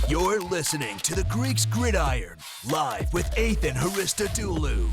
You're listening to the Greeks Gridiron, live with Ethan Haristodoulou.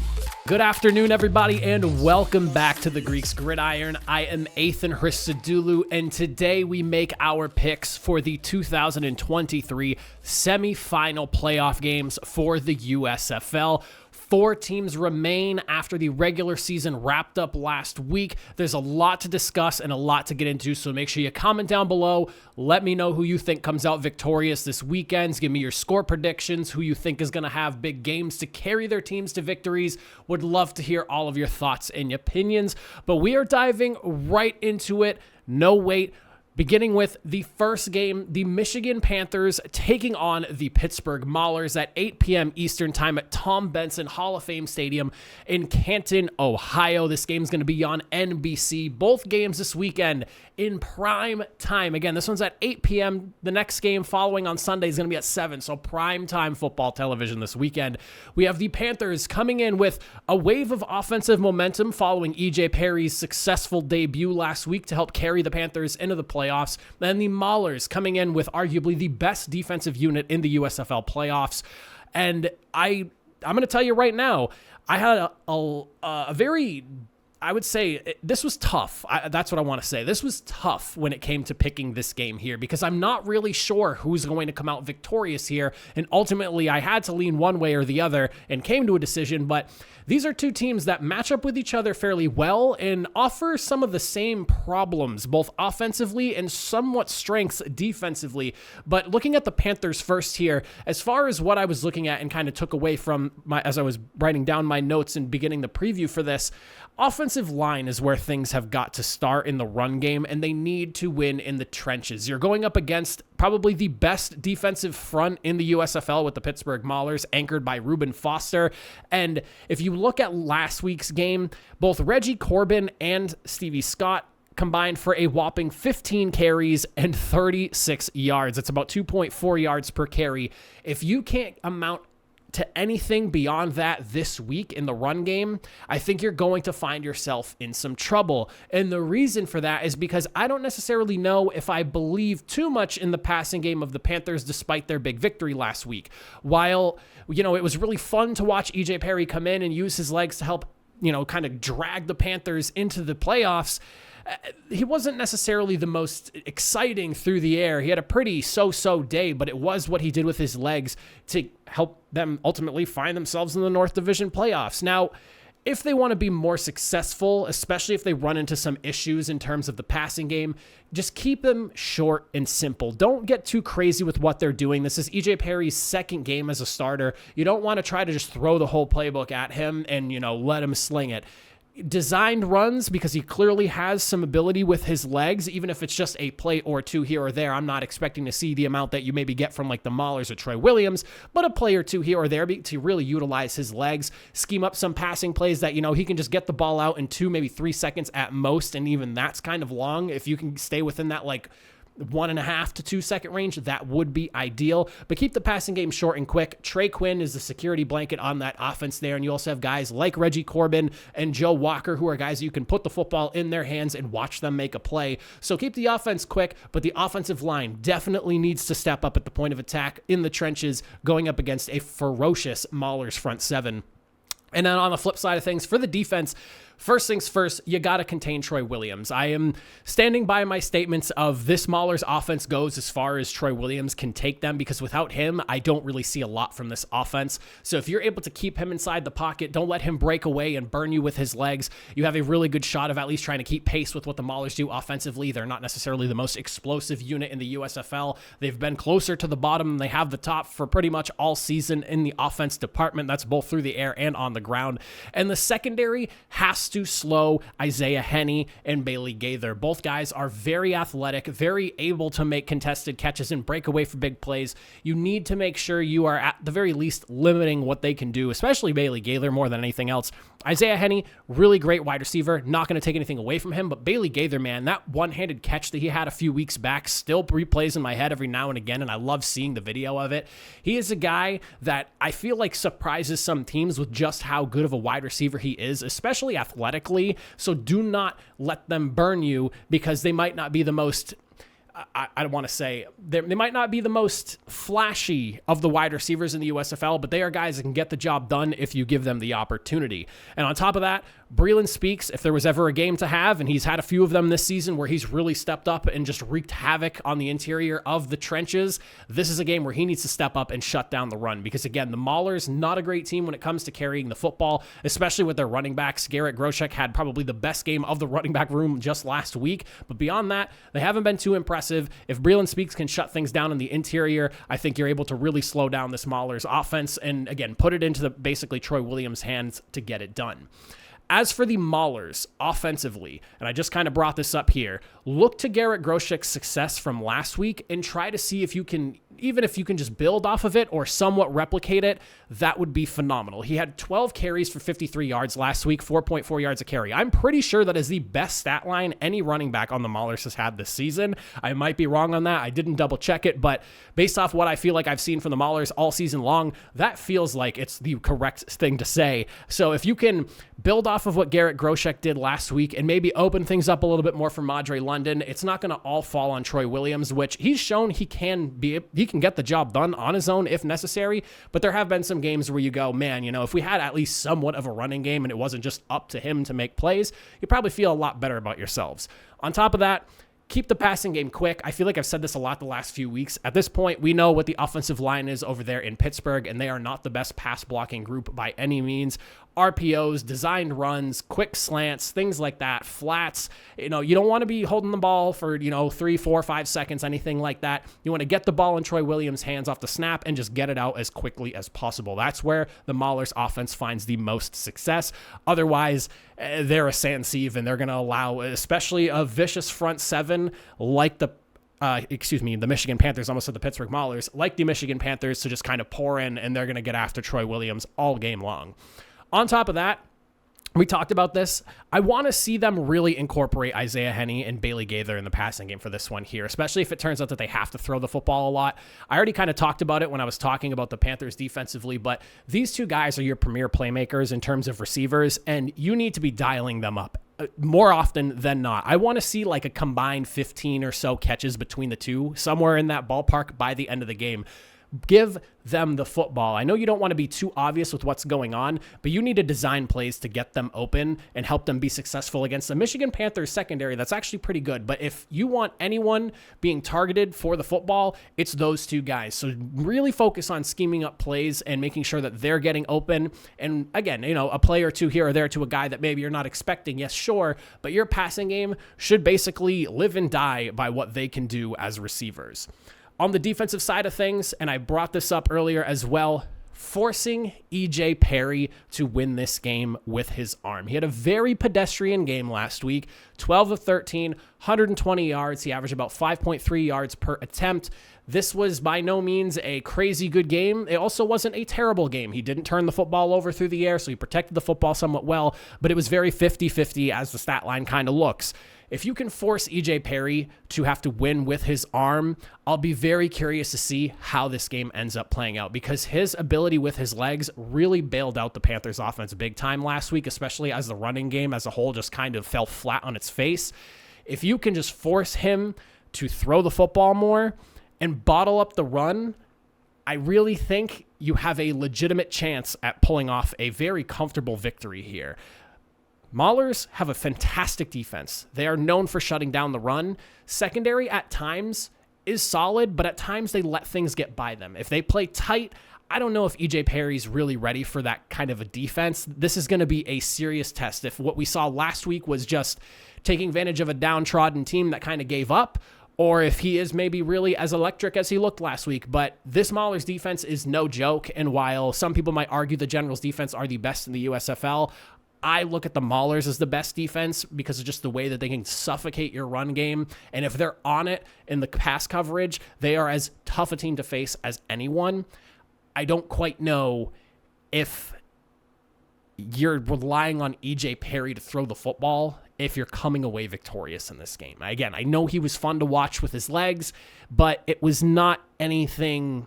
Good afternoon, everybody, and welcome back to the Greeks Gridiron. I am Ethan Haristodoulou, and today we make our picks for the 2023 semifinal playoff games for the USFL. 4 teams remain after the regular season wrapped up last week. There's a lot to discuss and a lot to get into, so make sure you comment down below. Let me know who you think comes out victorious this weekend. Give me your score predictions, who you think is going to have big games to carry their teams to victories. Would love to hear all of your thoughts and opinions, but we are diving right into it. No wait. Beginning with the first game, the Michigan Panthers taking on the Pittsburgh Maulers at 8 p.m. Eastern time at Tom Benson Hall of Fame Stadium in Canton, Ohio. This game's going to be on NBC. Both games this weekend in prime time. Again, this one's at 8 p.m. The next game following on Sunday is going to be at 7, so prime time football television this weekend. We have the Panthers coming in with a wave of offensive momentum following E.J. Perry's successful debut last week to help carry the Panthers into the playoffs. And the Maulers coming in with arguably the best defensive unit in the USFL playoffs. And I'm going to tell you right now, I had a very, I would say this was tough. That's what I want to say. This was tough when it came to picking this game here because I'm not really sure who's going to come out victorious here. And ultimately, I had to lean one way or the other and came to a decision. But these are two teams that match up with each other fairly well and offer some of the same problems, both offensively and somewhat strengths defensively. But looking at the Panthers first here, as far as what I was looking at and kind of took away from as I was writing down my notes and beginning the preview for this, offensive line is where things have got to start in the run game, and they need to win in the trenches. You're going up against probably the best defensive front in the USFL with the Pittsburgh Maulers, anchored by Reuben Foster. And if you look at last week's game, both Reggie Corbin and Stevie Scott combined for a whopping 15 carries and 36 yards. It's about 2.4 yards per carry. If you can't amount to anything beyond that this week in the run game, I think you're going to find yourself in some trouble. And the reason for that is because I don't necessarily know if I believe too much in the passing game of the Panthers despite their big victory last week. While, it was really fun to watch E.J. Perry come in and use his legs to help, kind of drag the Panthers into the playoffs, he wasn't necessarily the most exciting through the air. He had a pretty so-so day, but it was what he did with his legs to help them ultimately find themselves in the North Division playoffs. Now, if they want to be more successful, especially if they run into some issues in terms of the passing game, just keep them short and simple. Don't get too crazy with what they're doing. This is E.J. Perry's second game as a starter. You don't want to try to just throw the whole playbook at him and, let him sling it. Designed runs, because he clearly has some ability with his legs, even if it's just a play or two here or there. I'm not expecting to see the amount that you maybe get from like the Maulers or Troy Williams, but a play or two here or there to really utilize his legs, scheme up some passing plays that, he can just get the ball out in 2, maybe 3 seconds at most. And even that's kind of long. If you can stay within that 1.5 to 2 second range, that would be ideal. But keep the passing game short and quick. Trey Quinn is the security blanket on that offense there, and you also have guys like Reggie Corbin and Joe Walker, who are guys you can put the football in their hands and watch them make a play. So keep the offense quick, but the offensive line definitely needs to step up at the point of attack in the trenches, going up against a ferocious Maulers front seven. And then on the flip side of things, for the defense, first things first, you got to contain Troy Williams. I am standing by my statements of this Maulers offense goes as far as Troy Williams can take them, because without him, I don't really see a lot from this offense. So if you're able to keep him inside the pocket, don't let him break away and burn you with his legs, you have a really good shot of at least trying to keep pace with what the Maulers do offensively. They're not necessarily the most explosive unit in the USFL. They've been closer to the bottom than they have the top for pretty much all season in the offense department. That's both through the air and on the ground. And the secondary has to slow Isaiah Henney and Bailey Gaither. Both guys are very athletic, very able to make contested catches and break away for big plays. You need to make sure you are at the very least limiting what they can do, especially Bailey Gaither more than anything else. Isaiah Henney, really great wide receiver, not going to take anything away from him, but Bailey Gaither, man, that one-handed catch that he had a few weeks back still replays in my head every now and again, and I love seeing the video of it. He is a guy that I feel like surprises some teams with just how good of a wide receiver he is, especially athletically, so do not let them burn you because they might not be the most I want to say they might not be the most flashy of the wide receivers in the USFL, but they are guys that can get the job done if you give them the opportunity. And on top of that, Breeland Speaks, if there was ever a game to have, and he's had a few of them this season where he's really stepped up and just wreaked havoc on the interior of the trenches, this is a game where he needs to step up and shut down the run. Because again, the Maulers, not a great team when it comes to carrying the football, especially with their running backs. Garrett Groshek had probably the best game of the running back room just last week. But beyond that, they haven't been too impressive. If Breeland Speaks can shut things down in the interior, I think you're able to really slow down this Maulers offense and, again, put it into the basically Troy Williams' hands to get it done. As for the Maulers offensively, and I just kind of brought this up here, look to Garrett Groshek's success from last week and try to see if you can, even if you can just build off of it or somewhat replicate it, that would be phenomenal. He had 12 carries for 53 yards last week, 4.4 yards a carry. I'm pretty sure that is the best stat line any running back on the Maulers has had this season. I might be wrong on that. I didn't double check it, but based off what I feel like I've seen from the Maulers all season long, that feels like it's the correct thing to say. So if you can build off of what Garrett Groshek did last week and maybe open things up a little bit more for Madre London, it's not going to all fall on Troy Williams, which he's shown he can get the job done on his own if necessary. But there have been some games where you go, man, if we had at least somewhat of a running game and it wasn't just up to him to make plays, you probably feel a lot better about yourselves. On top of that, keep the passing game quick. I feel like I've said this a lot the last few weeks. At this point, we know what the offensive line is over there in Pittsburgh, and they are not the best pass blocking group by any means. RPOs, designed runs, quick slants, things like that, flats. You don't want to be holding the ball for, 3, 4, 5 seconds, anything like that. You want to get the ball in Troy Williams' hands off the snap and just get it out as quickly as possible. That's where the Maulers offense finds the most success. Otherwise, they're a sand sieve, and they're going to allow, especially a vicious front seven like the Michigan Panthers, almost said the Pittsburgh Maulers, like the Michigan Panthers, to just kind of pour in, and they're going to get after Troy Williams all game long. On top of that, we talked about this. I want to see them really incorporate Isaiah Henney and Bailey Gaither in the passing game for this one here, especially if it turns out that they have to throw the football a lot. I already kind of talked about it when I was talking about the Panthers defensively, but these two guys are your premier playmakers in terms of receivers, and you need to be dialing them up more often than not. I want to see like a combined 15 or so catches between the two, somewhere in that ballpark by the end of the game. Give them the football. I know you don't want to be too obvious with what's going on, but you need to design plays to get them open and help them be successful against the Michigan Panthers secondary. That's actually pretty good. But if you want anyone being targeted for the football, it's those two guys. So really focus on scheming up plays and making sure that they're getting open. And again, a play or two here or there to a guy that maybe you're not expecting. Yes, sure. But your passing game should basically live and die by what they can do as receivers. On the defensive side of things, and I brought this up earlier as well, forcing E.J. Perry to win this game with his arm. He had a very pedestrian game last week, 12 of 13, 120 yards. He averaged about 5.3 yards per attempt. This was by no means a crazy good game. It also wasn't a terrible game. He didn't turn the football over through the air, so he protected the football somewhat well, but it was very 50-50 as the stat line kind of looks. If you can force E.J. Perry to have to win with his arm, I'll be very curious to see how this game ends up playing out, because his ability with his legs really bailed out the Panthers offense big time last week, especially as the running game as a whole just kind of fell flat on its face. If you can just force him to throw the football more and bottle up the run, I really think you have a legitimate chance at pulling off a very comfortable victory here. Maulers have a fantastic defense. They are known for shutting down the run. Secondary at times is solid, but at times they let things get by them. If they play tight, I don't know if E.J. Perry's really ready for that kind of a defense. This is going to be a serious test. If what we saw last week was just taking advantage of a downtrodden team that kind of gave up, or if he is maybe really as electric as he looked last week. But this Maulers defense is no joke, and while some people might argue the Generals defense are the best in the USFL, I look at the Maulers as the best defense because of just the way that they can suffocate your run game. And if they're on it in the pass coverage, they are as tough a team to face as anyone. I don't quite know if you're relying on E.J. Perry to throw the football if you're coming away victorious in this game. Again, I know he was fun to watch with his legs, but it was not anything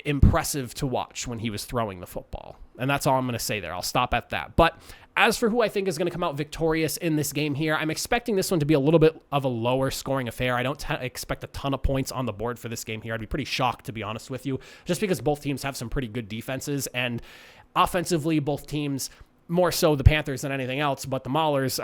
impressive to watch when he was throwing the football. And that's all I'm going to say there. I'll stop at that. But as for who I think is going to come out victorious in this game here, I'm expecting this one to be a little bit of a lower scoring affair. I don't expect a ton of points on the board for this game here. I'd be pretty shocked, to be honest with you, just because both teams have some pretty good defenses. And offensively, both teams, more so the Panthers than anything else, but the Maulers,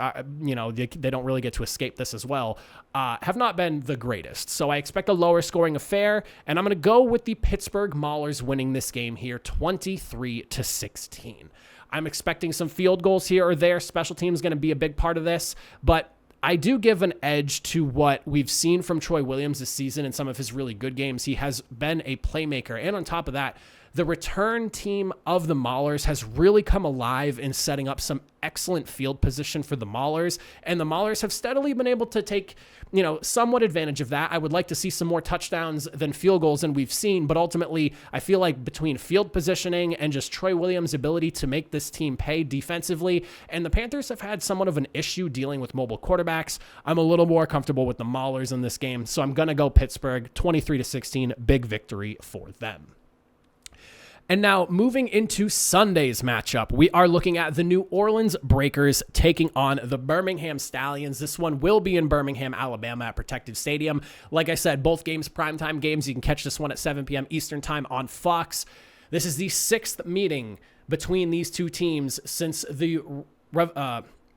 they don't really get to escape this as well, have not been the greatest. So I expect a lower scoring affair, and I'm going to go with the Pittsburgh Maulers winning this game here 23-16. I'm expecting some field goals here or there. Special teams going to be a big part of this, but I do give an edge to what we've seen from Troy Williams this season in some of his really good games. He has been a playmaker, and on top of that, the return team of the Maulers has really come alive in setting up some excellent field position for the Maulers, and the Maulers have steadily been able to take, somewhat advantage of that. I would like to see some more touchdowns than field goals than we've seen, but ultimately, I feel like between field positioning and just Troy Williams' ability to make this team pay defensively, and the Panthers have had somewhat of an issue dealing with mobile quarterbacks, I'm a little more comfortable with the Maulers in this game, so I'm going to go Pittsburgh 23-16, big victory for them. And now moving into Sunday's matchup, we are looking at the New Orleans Breakers taking on the Birmingham Stallions. This one will be in Birmingham, Alabama at Protective Stadium. Like I said, both games, primetime games. You can catch this one at 7 p.m. Eastern time on Fox. This is the sixth meeting between these two teams since the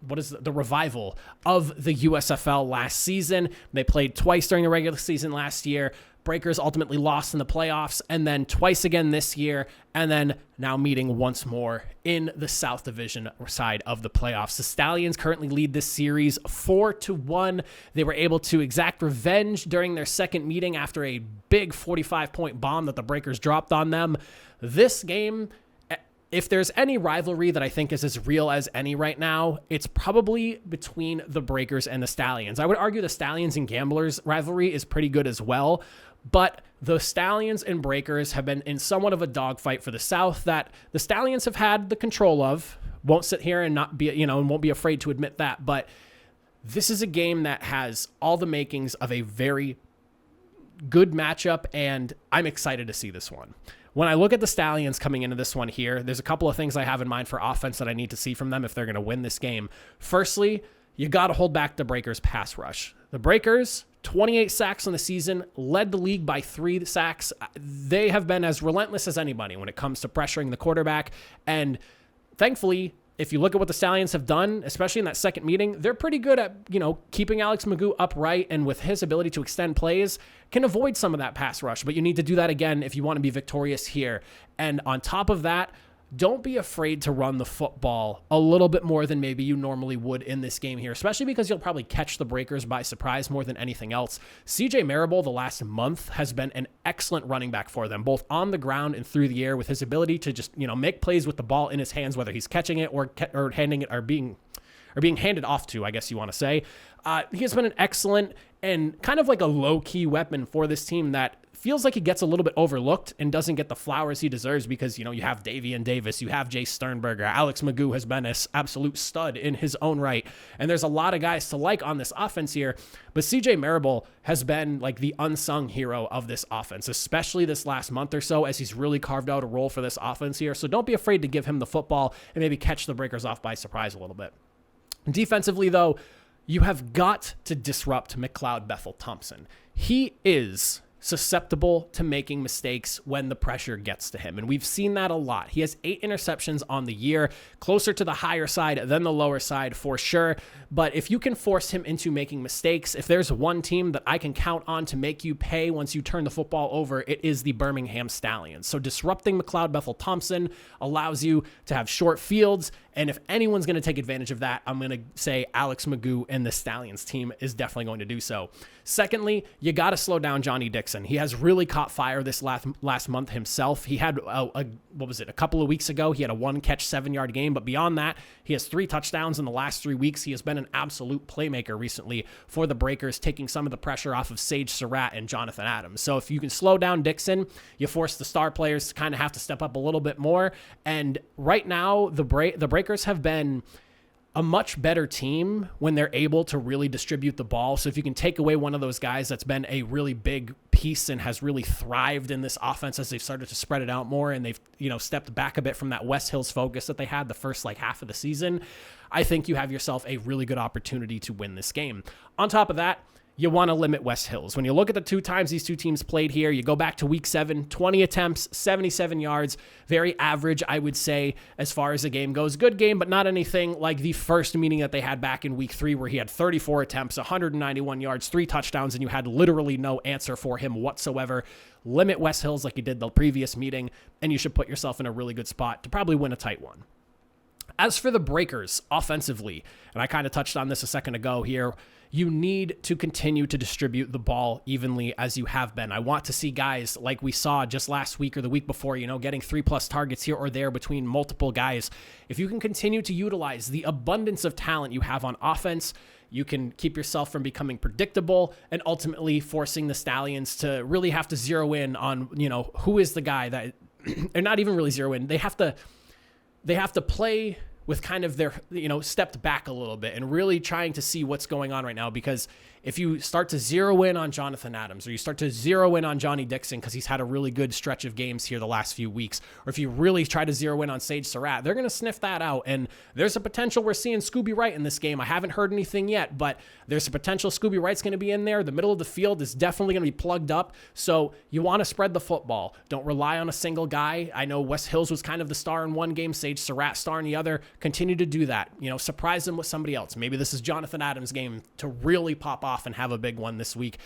revival of the USFL last season. They played twice during the regular season last year. Breakers ultimately lost in the playoffs, and then twice again this year, and then now meeting once more in the South Division side of the playoffs. The Stallions currently lead this series 4-1. They were able to exact revenge during their second meeting after a big 45-point bomb that the Breakers dropped on them. This game, if there's any rivalry that I think is as real as any right now, it's probably between the Breakers and the Stallions. I would argue the Stallions and Gamblers rivalry is pretty good as well, but the Stallions and Breakers have been in somewhat of a dogfight for the South that the Stallions have had the control of. Won't sit here and not be, and won't be afraid to admit that, but this is a game that has all the makings of a very good matchup, and I'm excited to see this one. When I look at the Stallions coming into this one here, there's a couple of things I have in mind for offense that I need to see from them if they're going to win this game. Firstly, you got to hold back the Breakers' pass rush. The Breakers, 28 sacks on the season, led the league by 3 sacks. They have been as relentless as anybody when it comes to pressuring the quarterback, and thankfully, if you look at what the Stallions have done, especially in that second meeting, they're pretty good at, keeping Alex Magoo upright, and with his ability to extend plays, can avoid some of that pass rush. But you need to do that again if you want to be victorious here. And on top of that, don't be afraid to run the football a little bit more than maybe you normally would in this game here, especially because you'll probably catch the Breakers by surprise more than anything else. CJ Marable, the last month, has been an excellent running back for them, both on the ground and through the air, with his ability to just, make plays with the ball in his hands, whether he's catching it or handing it or being handed off to, I guess you want to say. He has been an excellent and kind of like a low-key weapon for this team that feels like he gets a little bit overlooked and doesn't get the flowers he deserves because, you have Davian Davis, you have Jay Sternberger, Alex Magoo has been an absolute stud in his own right, and there's a lot of guys to like on this offense here, but CJ Marable has been like the unsung hero of this offense, especially this last month or so as he's really carved out a role for this offense here, so don't be afraid to give him the football and maybe catch the Breakers off by surprise a little bit. Defensively, though, you have got to disrupt McLeod Bethel-Thompson. He is susceptible to making mistakes when the pressure gets to him, and we've seen that a lot. He has 8 interceptions on the year, closer to the higher side than the lower side for sure, but if you can force him into making mistakes, if there's one team that I can count on to make you pay once you turn the football over, it is the Birmingham Stallions. So disrupting McLeod Bethel-Thompson allows you to have short fields, and if anyone's going to take advantage of that, I'm going to say Alex Magoo and the Stallions team is definitely going to do so. Secondly, you got to slow down Johnny Dixon. He has really caught fire this last month himself. He had, a couple of weeks ago, he had a 1-catch, 7-yard game, but beyond that, he has 3 touchdowns in the last 3 weeks. He has been an absolute playmaker recently for the Breakers, taking some of the pressure off of Sage Surratt and Jonathan Adams. So if you can slow down Dixon, you force the star players to kind of have to step up a little bit more, and right now, the Breakers have been a much better team when they're able to really distribute the ball. So if you can take away one of those guys that's been a really big piece and has really thrived in this offense as they've started to spread it out more and they've, stepped back a bit from that West Hills focus that they had the first half of the season, I think you have yourself a really good opportunity to win this game. On top of that, you want to limit West Hills. When you look at the 2 times these 2 teams played here, you go back to week 7, 20 attempts, 77 yards, very average, I would say, as far as the game goes. Good game, but not anything like the first meeting that they had back in week 3 where he had 34 attempts, 191 yards, 3 touchdowns, and you had literally no answer for him whatsoever. Limit West Hills like you did the previous meeting, and you should put yourself in a really good spot to probably win a tight one. As for the breakers offensively, and I kind of touched on this a second ago here, you need to continue to distribute the ball evenly as you have been. I want to see guys like we saw just last week or the week before, getting 3+ targets here or there between multiple guys. If you can continue to utilize the abundance of talent you have on offense, you can keep yourself from becoming predictable and ultimately forcing the Stallions to really have to zero in on, who is the guy that, or not even really zero in. They have to play with kind of their, stepped back a little bit and really trying to see what's going on right now. Because if you start to zero in on Jonathan Adams, or you start to zero in on Johnny Dixon because he's had a really good stretch of games here the last few weeks, or if you really try to zero in on Sage Surratt, they're going to sniff that out. And there's a potential we're seeing Scooby Wright in this game. I haven't heard anything yet, but there's a potential Scooby Wright's going to be in there. The middle of the field is definitely going to be plugged up. So you want to spread the football. Don't rely on a single guy. I know West Hills was kind of the star in one game, Sage Surratt star in the other. Continue to do that. Surprise them with somebody else. Maybe this is Jonathan Adams' game to really pop off and have a big one this week.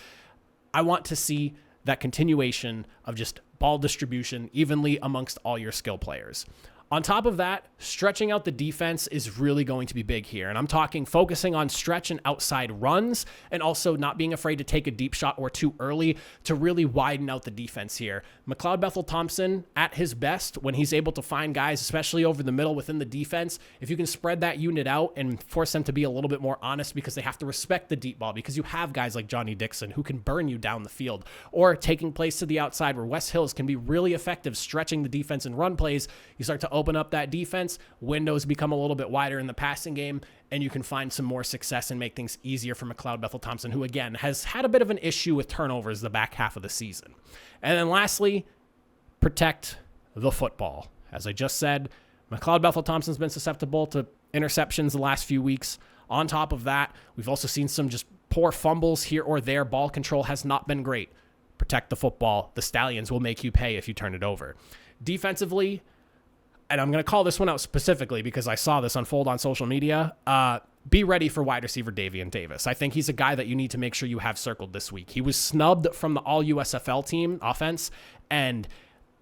I want to see that continuation of just ball distribution evenly amongst all your skill players. On top of that, stretching out the defense is really going to be big here. And I'm talking focusing on stretch and outside runs, and also not being afraid to take a deep shot or 2 early to really widen out the defense here. McLeod Bethel-Thompson at his best when he's able to find guys, especially over the middle within the defense. If you can spread that unit out and force them to be a little bit more honest because they have to respect the deep ball, because you have guys like Johnny Dixon who can burn you down the field, or taking plays to the outside where West Hills can be really effective stretching the defense and run plays. You start to open up that defense, windows become a little bit wider in the passing game, and you can find some more success and make things easier for McLeod Bethel-Thompson, who again has had a bit of an issue with turnovers the back half of the season. And then lastly, protect the football. As I just said, McLeod Bethel-Thompson's been susceptible to interceptions the last few weeks. On top of that, we've also seen some just poor fumbles here or there. Ball control has not been great. Protect the football. The Stallions will make you pay if you turn it over. Defensively, and I'm going to call this one out specifically because I saw this unfold on social media, be ready for wide receiver Davian Davis. I think he's a guy that you need to make sure you have circled this week. He was snubbed from the all-USFL team offense, and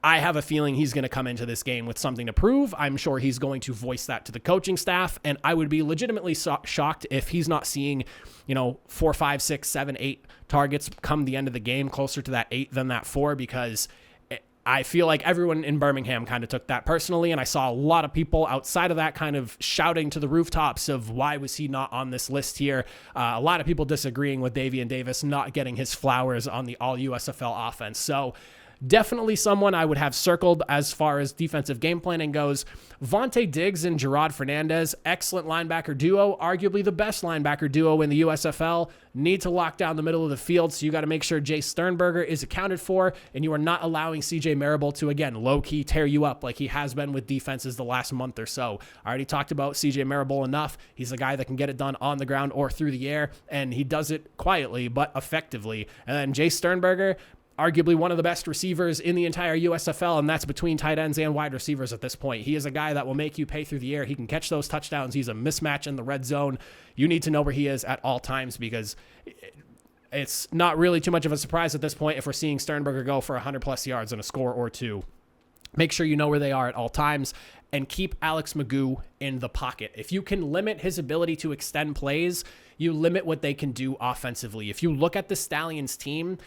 I have a feeling he's going to come into this game with something to prove. I'm sure he's going to voice that to the coaching staff, and I would be legitimately shocked if he's not seeing, 4, 5, 6, 7, 8 targets come the end of the game, closer to that 8 than that 4, because I feel like everyone in Birmingham kind of took that personally, and I saw a lot of people outside of that kind of shouting to the rooftops of why was he not on this list here. A lot of people disagreeing with Davian Davis not getting his flowers on the all-USFL offense. So definitely someone I would have circled as far as defensive game planning goes. Vontae Diggs and Gerard Fernandez, excellent linebacker duo, arguably the best linebacker duo in the USFL. Need to lock down the middle of the field, so you got to make sure Jay Sternberger is accounted for, and you are not allowing CJ Marable to, again, low-key tear you up like he has been with defenses the last month or so. I already talked about CJ Marable enough. He's a guy that can get it done on the ground or through the air, and he does it quietly but effectively. And then Jay Sternberger, arguably one of the best receivers in the entire USFL, and that's between tight ends and wide receivers at this point. He is a guy that will make you pay through the air. He can catch those touchdowns. He's a mismatch in the red zone. You need to know where he is at all times, because it's not really too much of a surprise at this point if we're seeing Sternberger go for 100+ yards and a score or 2. Make sure you know where they are at all times, and keep Alex Magoo in the pocket. If you can limit his ability to extend plays, you limit what they can do offensively. If you look at the Stallions team,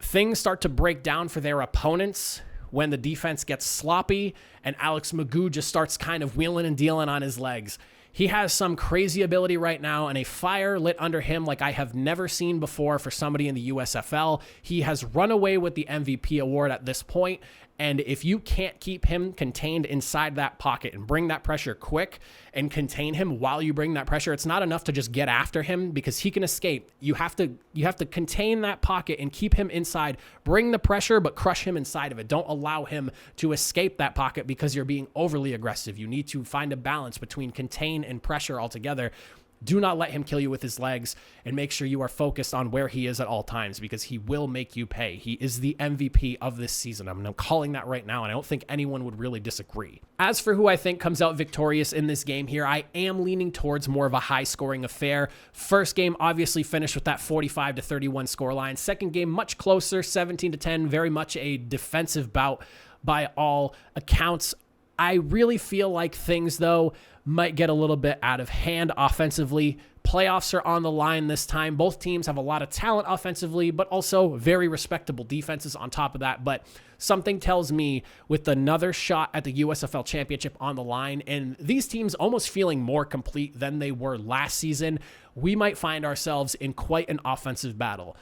things start to break down for their opponents when the defense gets sloppy and Alex Magoo just starts kind of wheeling and dealing on his legs. He has some crazy ability right now and a fire lit under him like I have never seen before for somebody in the USFL. He has run away with the MVP award at this point, and if you can't keep him contained inside that pocket and bring that pressure quick and contain him while you bring that pressure, it's not enough to just get after him because he can escape. You have to contain that pocket and keep him inside. Bring the pressure, but crush him inside of it. Don't allow him to escape that pocket because you're being overly aggressive. You need to find a balance between contain and pressure altogether. Do not let him kill you with his legs, and make sure you are focused on where he is at all times because he will make you pay. He is the MVP of this season. I'm calling that right now, and I don't think anyone would really disagree. As for who I think comes out victorious in this game here, I am leaning towards more of a high-scoring affair. First game obviously finished with that 45-31 scoreline. Second game much closer, 17-10, very much a defensive bout by all accounts. I really feel like things, though, might get a little bit out of hand offensively. Playoffs are on the line this time. Both teams have a lot of talent offensively, but also very respectable defenses on top of that. But something tells me with another shot at the USFL Championship on the line, and these teams almost feeling more complete than they were last season, we might find ourselves in quite an offensive battle.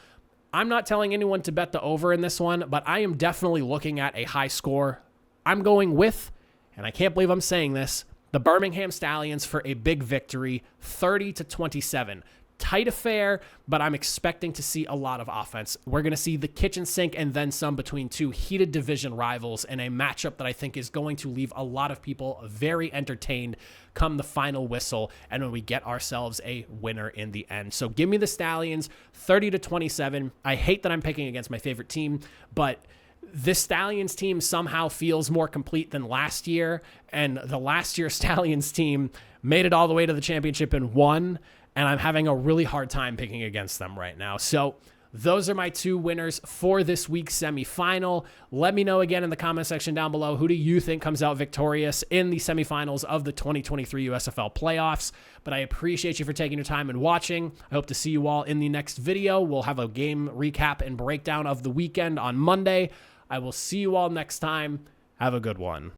I'm not telling anyone to bet the over in this one, but I am definitely looking at a high score. I'm going with, and I can't believe I'm saying this, the Birmingham Stallions for a big victory, 30-27. Tight affair, but I'm expecting to see a lot of offense. We're going to see the kitchen sink and then some between two heated division rivals in a matchup that I think is going to leave a lot of people very entertained come the final whistle and when we get ourselves a winner in the end. So give me the Stallions, 30-27. I hate that I'm picking against my favorite team, but this Stallions team somehow feels more complete than last year, and the last year Stallions team made it all the way to the championship and won, and I'm having a really hard time picking against them right now. So those are my two winners for this week's semifinal. Let me know again in the comment section down below, who do you think comes out victorious in the semifinals of the 2023 USFL playoffs? But I appreciate you for taking your time and watching. I hope to see you all in the next video. We'll have a game recap and breakdown of the weekend on Monday. I will see you all next time. Have a good one.